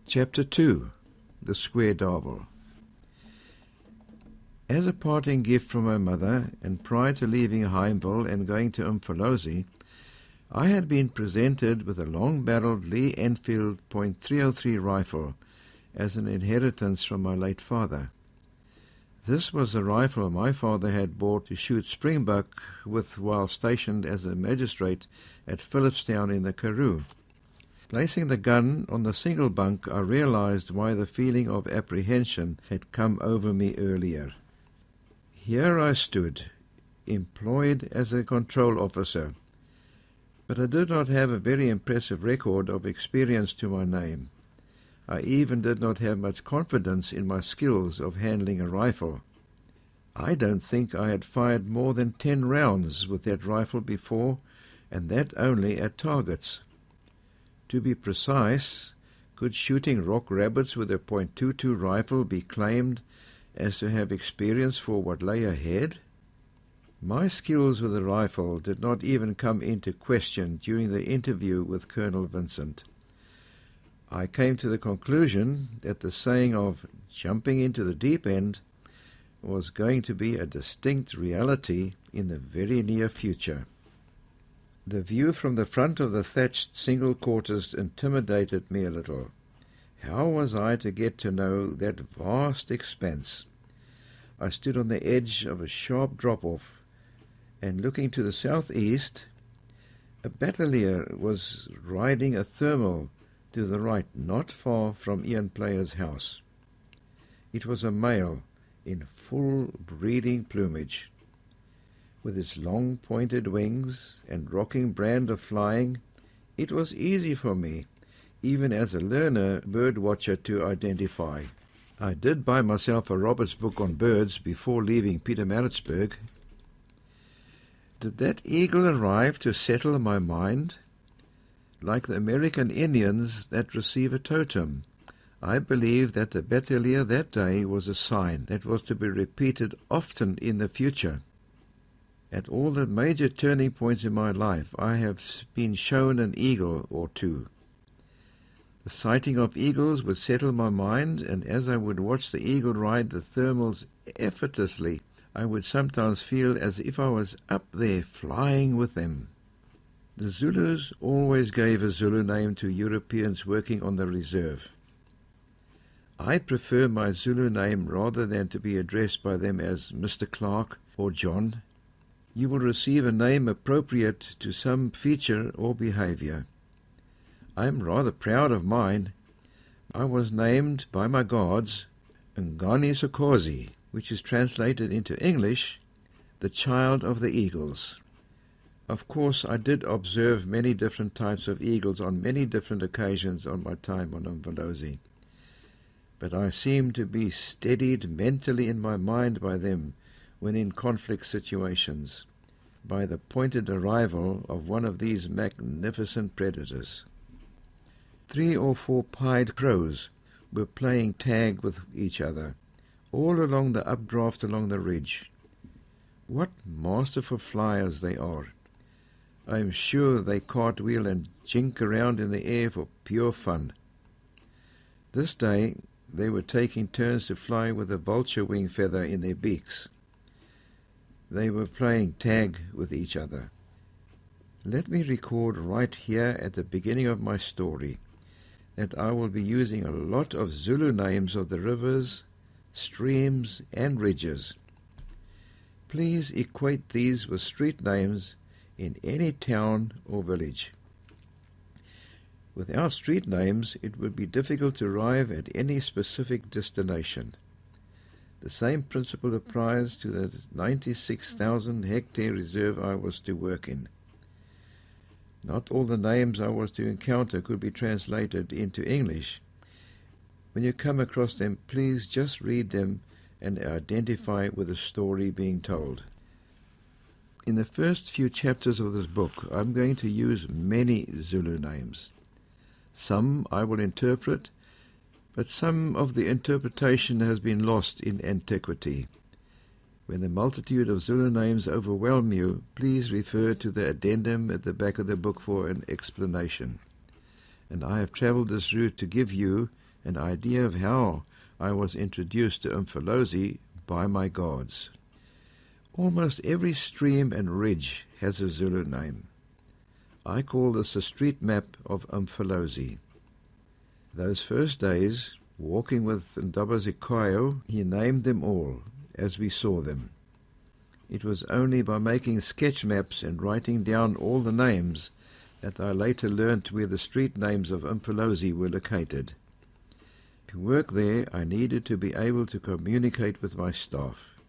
Chapter 2. The Square Darvel. As a parting gift from my mother, and prior to leaving Heimville and going to Umfolozi, I had been presented with a long-barreled Lee Enfield .303 rifle as an inheritance from my late father. This was the rifle my father had bought to shoot springbuck with while stationed as a magistrate at Phillipstown in the Karoo. Placing the gun on the single bunk, I realized why the feeling of apprehension had come over me earlier. Here I stood, employed as a control officer, but I did not have a very impressive record of experience to my name. I even did not have much confidence in my skills of handling a rifle. I don't think I had fired more than 10 rounds with that rifle before, and that only at targets. To be precise, could shooting rock rabbits with a .22 rifle be claimed as to have experience for what lay ahead? My skills with the rifle did not even come into question during the interview with Colonel Vincent. I came to the conclusion that the saying of jumping into the deep end was going to be a distinct reality in the very near future. The view from the front of the thatched single quarters intimidated me a little. How was I to get to know that vast expanse? I stood on the edge of a sharp drop-off, and looking to the southeast, a battalier was riding a thermal to the right, not far from Ian Player's house. It was a male in full breeding plumage. With its long pointed wings and rocking brand of flying, it was easy for me, even as a learner bird watcher, to identify. I did buy myself a Roberts book on birds before leaving Pietermaritzburg. Did that eagle arrive to settle my mind? Like the American Indians that receive a totem, I believe that the battalier that day was a sign that was to be repeated often in the future. At all the major turning points in my life, I have been shown an eagle or two. The sighting of eagles would settle my mind, and as I would watch the eagle ride the thermals effortlessly, I would sometimes feel as if I was up there flying with them. The Zulus always gave a Zulu name to Europeans working on the reserve. I prefer my Zulu name rather than to be addressed by them as Mr. Clark or John. You will receive a name appropriate to some feature or behavior. I am rather proud of mine. I was named by my gods Ngani Sokozi, which is translated into English, the child of the eagles. Of course, I did observe many different types of eagles on many different occasions on my time on Umfolozi, but I seemed to be steadied mentally in my mind by them when in conflict situations, by the pointed arrival of one of these magnificent predators. 3 or 4 pied crows were playing tag with each other, all along the updraft along the ridge. What masterful flyers they are! I am sure they cartwheel and jink around in the air for pure fun. This day they were taking turns to fly with a vulture wing feather in their beaks. They were playing tag with each other. Let me record right here at the beginning of my story that I will be using a lot of Zulu names of the rivers, streams, and ridges. Please equate these with street names in any town or village. Without street names, it would be difficult to arrive at any specific destination. The same principle applies to the 96,000 hectare reserve I was to work in. Not all the names I was to encounter could be translated into English. When you come across them, please just read them and identify with the story being told. In the first few chapters of this book, I'm going to use many Zulu names. Some I will interpret, but some of the interpretation has been lost in antiquity. When the multitude of Zulu names overwhelm you, please refer to the addendum at the back of the book for an explanation. And I have travelled this route to give you an idea of how I was introduced to Umfolozi by my gods. Almost every stream and ridge has a Zulu name. I call this a street map of Umfolozi. Those first days, walking with Ndabazikayo, he named them all as we saw them. It was only by making sketch maps and writing down all the names that I later learnt where the street names of Umfolozi were located. To work there, I needed to be able to communicate with my staff.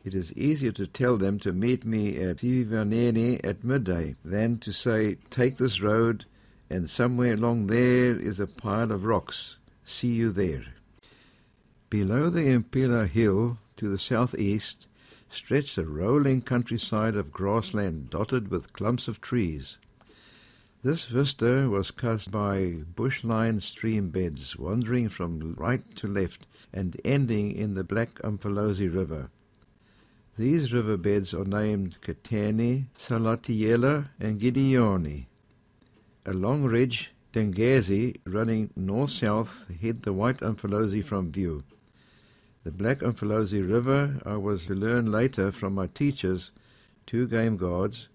It is easier to tell them to meet me at Tivaneni at midday than to say, take this road and somewhere along there is a pile of rocks. See you there. Below the Impela Hill to the southeast stretched a rolling countryside of grassland dotted with clumps of trees. This vista was cut by bush-lined stream beds wandering from right to left and ending in the Black Umfolozi River. These riverbeds are named Katani, Salatiela and Gideoni. A long ridge, Tengezi, running north-south, hid the White Umfolozi from view. The Black Umfolozi River, I was to learn later from my teachers, two game gods.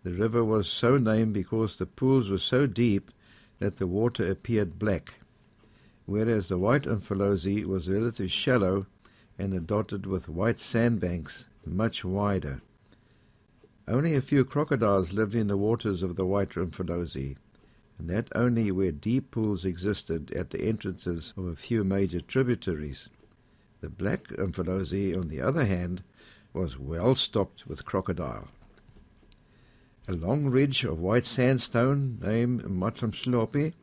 The river was so named because the pools were so deep that the water appeared black, whereas the White Umfolozi was relatively shallow and dotted with white sandbanks, much wider. Only a few crocodiles lived in the waters of the White Umfolozi, and that only where deep pools existed at the entrances of a few major tributaries. The Black Umfolozi, on the other hand, was well stocked with crocodile. A long ridge of white sandstone named Matsumslopi,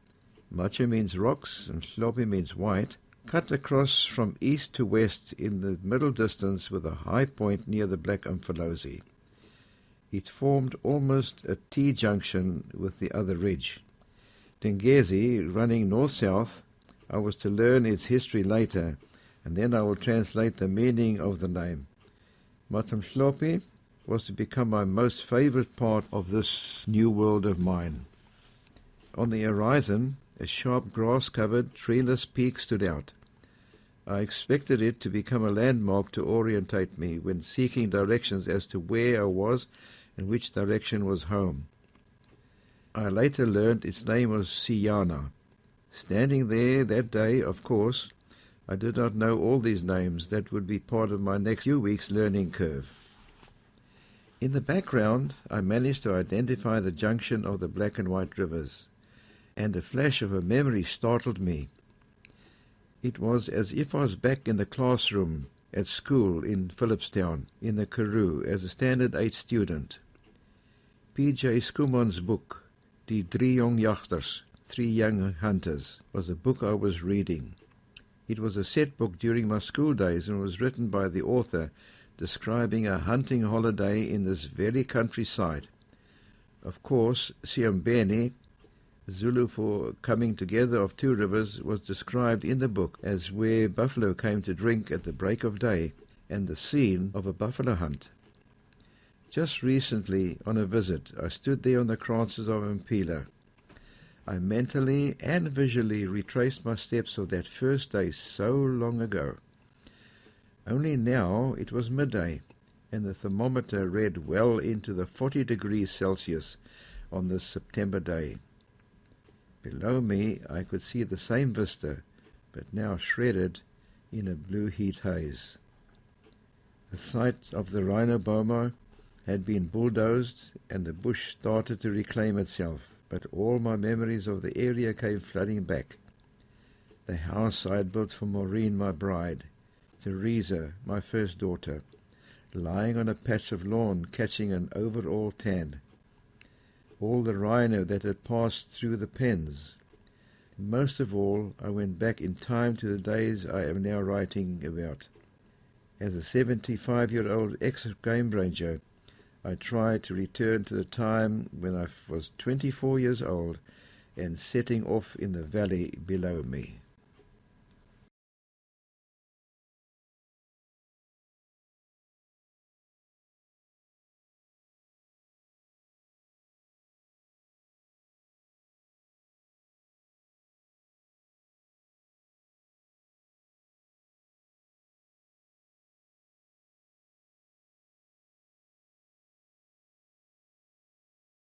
Macha means rocks and Slopi means white, cut across from east to west in the middle distance with a high point near the Black Umfolozi. It formed almost a T-junction with the other ridge. Tengezi, running north-south, I was to learn its history later, and then I will translate the meaning of the name. Matsumslopi was to become my most favorite part of this new world of mine. On the horizon, a sharp grass-covered, treeless peak stood out. I expected it to become a landmark to orientate me when seeking directions as to where I was and which direction was home. I later learned its name was Siyana. Standing there that day, of course, I did not know all these names. That would be part of my next few weeks' learning curve. In the background, I managed to identify the junction of the Black and White rivers, and a flash of a memory startled me. It was as if I was back in the classroom at school in Phillipstown, in the Karoo, as a Standard 8 student. P.J. Skuman's book, Die Drie Jong Jagters, Three Young Hunters, was a book I was reading. It was a set book during my school days and was written by the author describing a hunting holiday in this very countryside. Of course, Siambeni, Zulu for coming together of two rivers, was described in the book as where buffalo came to drink at the break of day and the scene of a buffalo hunt. Just recently, on a visit, I stood there on the kranzes of Impela. I mentally and visually retraced my steps of that first day so long ago. Only now it was midday, and the thermometer read well into the 40 degrees Celsius on this September day. Below me I could see the same vista, but now shredded in a blue heat haze. The site of the rhino boma had been bulldozed, and the bush started to reclaim itself, but all my memories of the area came flooding back. The house I had built for Maureen, my bride, Teresa, my first daughter, lying on a patch of lawn catching an overall tan. All the rhino that had passed through the pens. Most of all, I went back in time to the days I am now writing about. As a 75-year-old ex-game ranger, I tried to return to the time when I was 24 years old and setting off in the valley below me.